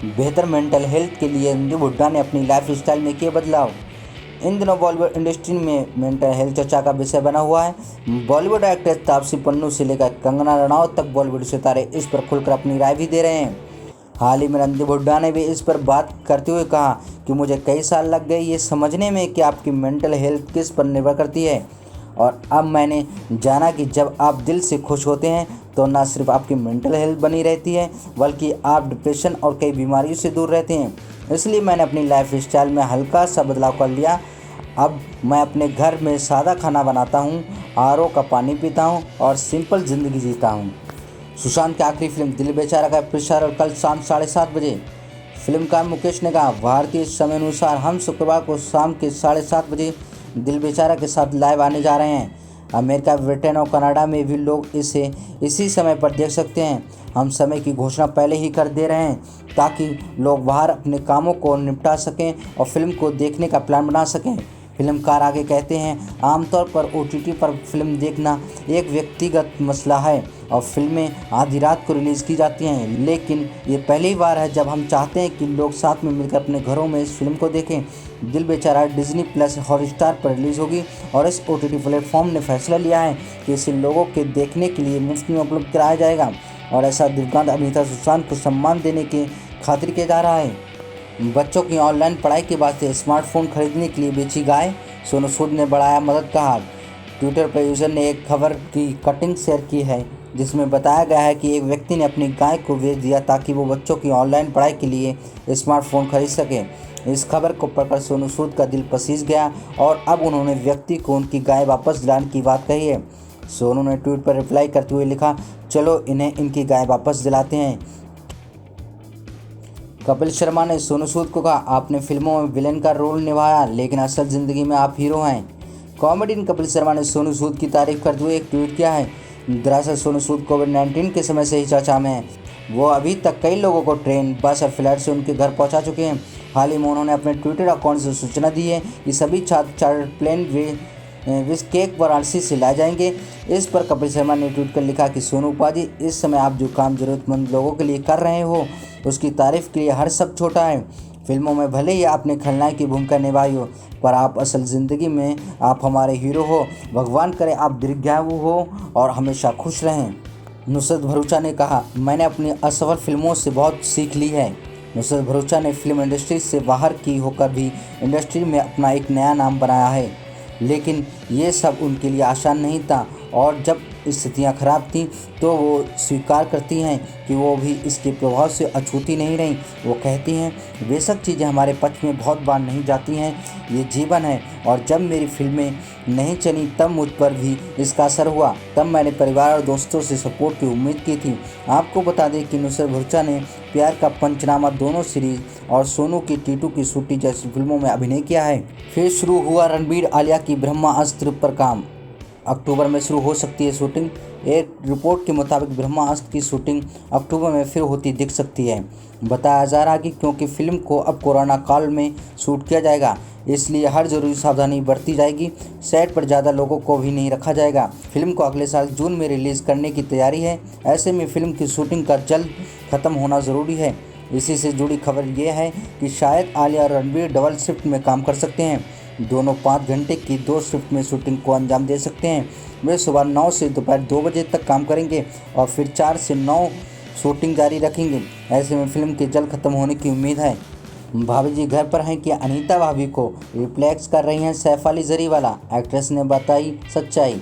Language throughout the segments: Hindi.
बेहतर मेंटल हेल्थ के लिए रणदीप हुड्डा ने अपनी लाइफ स्टाइल में किए बदलाव। इन दिनों बॉलीवुड इंडस्ट्री में मेंटल हेल्थ चर्चा का विषय बना हुआ है। बॉलीवुड एक्ट्रेस तापसी पन्नू से लेकर कंगना रनौत तक बॉलीवुड सितारे इस पर खुलकर अपनी राय भी दे रहे हैं। हाल ही में रणदीप हुड्डा ने भी इस पर बात करते हुए कहा कि मुझे कई साल लग गए ये समझने में कि आपकी मेंटल हेल्थ किस पर निर्भर करती है, और अब मैंने जाना कि जब आप दिल से खुश होते हैं तो न सिर्फ आपकी मेंटल हेल्थ बनी रहती है बल्कि आप डिप्रेशन और कई बीमारियों से दूर रहते हैं। इसलिए मैंने अपनी लाइफ स्टाइल में हल्का सा बदलाव कर लिया। अब मैं अपने घर में सादा खाना बनाता हूँ, आरओ का पानी पीता हूँ और सिंपल ज़िंदगी जीता हूँ। सुशांत की आखिरी फिल्म दिल बेचारा का प्रसारण कल शाम 7:30 बजे। फिल्मकार मुकेश ने कहा, भारतीय समय अनुसार हम शुक्रवार को शाम के 7:30 बजे दिल बेचारा के साथ लाइव आने जा रहे हैं। अमेरिका, ब्रिटेन और कनाडा में भी लोग इसे इसी समय पर देख सकते हैं। हम समय की घोषणा पहले ही कर दे रहे हैं ताकि लोग बाहर अपने कामों को निपटा सकें और फिल्म को देखने का प्लान बना सकें। फिल्मकार आगे कहते हैं, आमतौर पर ओटीटी पर फिल्म देखना एक व्यक्तिगत मसला है और फिल्में आधी रात को रिलीज़ की जाती हैं, लेकिन ये पहली बार है जब हम चाहते हैं कि लोग साथ में मिलकर अपने घरों में इस फिल्म को देखें। दिल बेचारा डिज्नी प्लस हॉटस्टार पर रिलीज़ होगी और इस ओटीटी प्लेटफॉर्म ने फैसला लिया है कि इसे लोगों के देखने के लिए मुफ्त में उपलब्ध कराया जाएगा, और ऐसा दिवंगत अभिनेता सुशांत को सम्मान देने की खातिर किया जा रहा है। बच्चों की ऑनलाइन पढ़ाई के वास्ते स्मार्टफोन खरीदने के लिए बेची गाय, सोनू सूद ने बढ़ाया मदद का हाथ। ट्विटर पर यूज़र ने एक खबर की कटिंग शेयर की है जिसमें बताया गया है कि एक व्यक्ति ने अपनी गाय को बेच दिया ताकि वो बच्चों की ऑनलाइन पढ़ाई के लिए स्मार्टफोन खरीद सके। इस खबर को पढ़कर सोनू सूद का दिल पसीज गया और अब उन्होंने व्यक्ति को उनकी गाय वापस दिलाने की बात कही है। सोनू ने ट्वीट पर रिप्लाई करते हुए लिखा, चलो इन्हें इनकी गाय वापस दिलाते हैं। कपिल शर्मा ने सोनू सूद को कहा, आपने फिल्मों में विलेन का रोल निभाया लेकिन असल ज़िंदगी में आप हीरो हैं। कॉमेडियन कपिल शर्मा ने सोनू सूद की तारीफ करते हुए एक ट्वीट किया है। दरअसल सोनू सूद कोविड-19 के समय से ही चर्चा में हैं। वो अभी तक कई लोगों को ट्रेन, बस और फ्लाइट से उनके घर पहुंचा चुके हैं। हाल ही में उन्होंने अपने ट्विटर अकाउंट से सूचना दी है कि सभी छात्र चार्टर्ड प्लेन बिश्केक वाराणसी से लाए जाएंगे। इस पर कपिल शर्मा ने ट्वीट कर लिखा कि सोनू पाजी, इस समय आप जो काम ज़रूरतमंद लोगों के लिए कर रहे हो उसकी तारीफ़ के लिए हर शब्द छोटा है। फिल्मों में भले ही आपने खलनायक की भूमिका निभाई हो, पर आप असल ज़िंदगी में आप हमारे हीरो हो। भगवान करे आप दीर्घायु हो और हमेशा खुश रहें। नुसरत भरूचा ने कहा, मैंने अपनी असफल फिल्मों से बहुत सीख ली है। नुसरत भरूचा ने फिल्म इंडस्ट्री से बाहर की होकर भी इंडस्ट्री में अपना एक नया नाम बनाया है, लेकिन ये सब उनके लिए आसान नहीं था और जब स्थितियाँ खराब थीं तो वो स्वीकार करती हैं कि वो भी इसके प्रभाव से अछूती नहीं रहीं। वो कहती हैं, बेशक चीज़ें हमारे पक्ष में बहुत बार नहीं जाती हैं, ये जीवन है, और जब मेरी फिल्में नहीं चली तब मुझ पर भी इसका असर हुआ। तब मैंने परिवार और दोस्तों से सपोर्ट की उम्मीद की थी। आपको बता दें कि नुसरत भरूचा ने प्यार का पंचनामा दोनों सीरीज और सोनू की टीटू की सूटी जैसी फिल्मों में अभिनय किया है। फिर शुरू हुआ रणबीर आलिया की ब्रह्मास्त्र पर काम। अक्टूबर में शुरू हो सकती है शूटिंग। एक रिपोर्ट के मुताबिक ब्रह्मास्त्र की शूटिंग अक्टूबर में फिर होती दिख सकती है। बताया जा रहा है कि क्योंकि फिल्म को अब कोरोना काल में शूट किया जाएगा, इसलिए हर जरूरी सावधानी बरती जाएगी। सेट पर ज़्यादा लोगों को भी नहीं रखा जाएगा। फिल्म को अगले साल जून में रिलीज़ करने की तैयारी है। ऐसे में फिल्म की शूटिंग का जल्द ख़त्म होना ज़रूरी है। इसी से जुड़ी खबर ये है कि शायद आलिया और रणबीर डबल शिफ्ट में काम कर सकते हैं। दोनों 5 घंटे की 2 शिफ्ट में शूटिंग को अंजाम दे सकते हैं। वे सुबह 9 से दोपहर 2 बजे तक काम करेंगे और फिर 4 से 9 शूटिंग जारी रखेंगे। ऐसे में फिल्म के जल्द खत्म होने की उम्मीद है। भाभी जी घर पर हैं कि अनीता भाभी को रिप्लेक्स कर रही हैं सैफ अली जरीवाला, एक्ट्रेस ने बताई सच्चाई।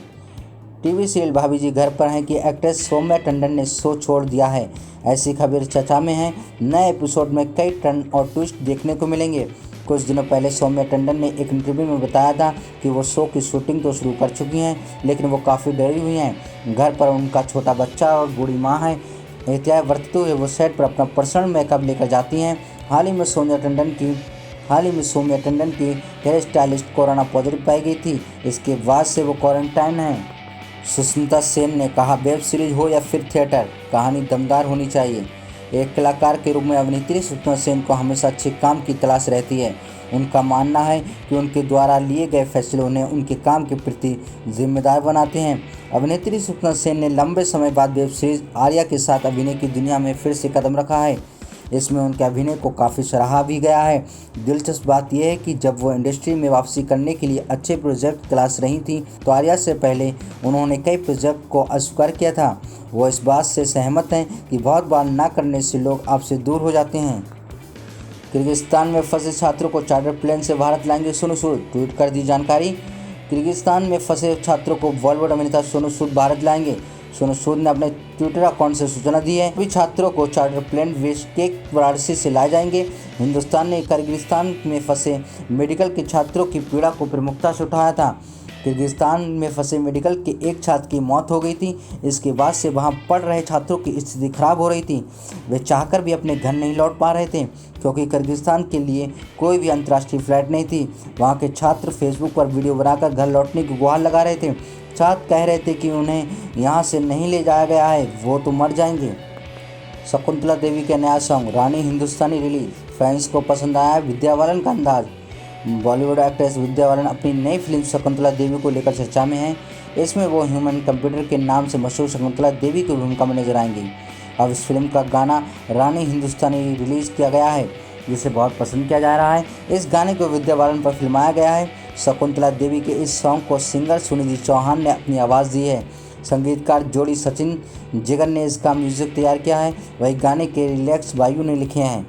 टीवी सीरियल भाभी जी घर पर हैं कि एक्ट्रेस सौम्या टंडन ने शो छोड़ दिया है। ऐसी खबर चर्चा में है। नए एपिसोड में कई टर्न और ट्विस्ट देखने को मिलेंगे। कुछ दिनों पहले सौम्या टंडन ने एक इंटरव्यू में बताया था कि वो शो की शूटिंग तो शुरू कर चुकी हैं, लेकिन वो काफ़ी डरी हुई हैं। घर पर उनका छोटा बच्चा और बूढ़ी माँ है। एहतियात बरतते हुए वो सेट पर अपना पर्सनल मेकअप लेकर जाती हैं। हाल ही में सौम्या टंडन की हेयर स्टाइलिस्ट कोरोना पॉजिटिव पाई गई थी। इसके बाद से वो क्वारंटाइन हैं। सुष्मिता सेन ने कहा, वेब सीरीज हो या फिर थिएटर, कहानी दमदार होनी चाहिए। एक कलाकार के रूप में अभिनेत्री सुष्मिता सेन को हमेशा अच्छे काम की तलाश रहती है। उनका मानना है कि उनके द्वारा लिए गए फैसले उन्हें उनके काम के प्रति जिम्मेदार बनाते हैं। अभिनेत्री सुष्मिता सेन ने लंबे समय बाद वेब सीरीज आर्या के साथ अभिनय की दुनिया में फिर से कदम रखा है। इसमें उनके अभिनय को काफ़ी सराहा भी गया है। दिलचस्प बात यह है कि जब वो इंडस्ट्री में वापसी करने के लिए अच्छे प्रोजेक्ट तलाश रही थी तो आर्या से पहले उन्होंने कई प्रोजेक्ट को अस्वीकार किया था। वो इस बात से सहमत हैं कि बहुत बार ना करने से लोग आपसे दूर हो जाते हैं। किर्गिस्तान में फंसे छात्रों को चार्टर प्लेन से भारत लाएंगे सोनू सूद, ट्वीट कर दी जानकारी। किर्गिस्तान में फंसे छात्रों को बॉलीवुड अभिनेता सोनू सूद भारत लाएंगे। सोनू सूद ने अपने ट्विटर अकाउंट से सूचना दी है। सभी छात्रों को चार्टर प्लेन बिश्केक वाराणसी से लाए जाएंगे। हिंदुस्तान ने किर्गिस्तान में फंसे मेडिकल के छात्रों की पीड़ा को प्रमुखता से उठाया था। किर्गिस्तान में फंसे मेडिकल के एक छात्र की मौत हो गई थी। इसके बाद से वहां पढ़ रहे छात्रों की स्थिति खराब हो रही थी। वे चाहकर भी अपने घर नहीं लौट पा रहे थे क्योंकि किर्गिस्तान के लिए कोई भी अंतर्राष्ट्रीय फ्लाइट नहीं थी। वहां के छात्र फेसबुक पर वीडियो बनाकर घर लौटने की गुहार लगा रहे थे। छात्र कह रहे थे कि उन्हें यहाँ से नहीं ले जाया गया है, वो तो मर जाएंगे। शकुंतला देवी के नया सॉन्ग रानी हिंदुस्तानी रिलीज, फैंस को पसंद आया विद्या बालन का अंदाज। बॉलीवुड एक्ट्रेस विद्या बालन अपनी नई फिल्म शकुंतला देवी को लेकर चर्चा में हैं। इसमें वो ह्यूमन कंप्यूटर के नाम से मशहूर शकुंतला देवी की भूमिका में नजर आएंगी। अब इस फिल्म का गाना रानी हिंदुस्तानी रिलीज किया गया है, जिसे बहुत पसंद किया जा रहा है। इस गाने को विद्या बालन पर फिल्माया गया है। शकुंतला देवी के इस सॉन्ग को सिंगर सुनिधि चौहान ने अपनी आवाज़ दी है। संगीतकार जोड़ी सचिन जिगर ने इसका म्यूजिक तैयार किया है। वही गाने के लिरिक्स वायु ने लिखे हैं।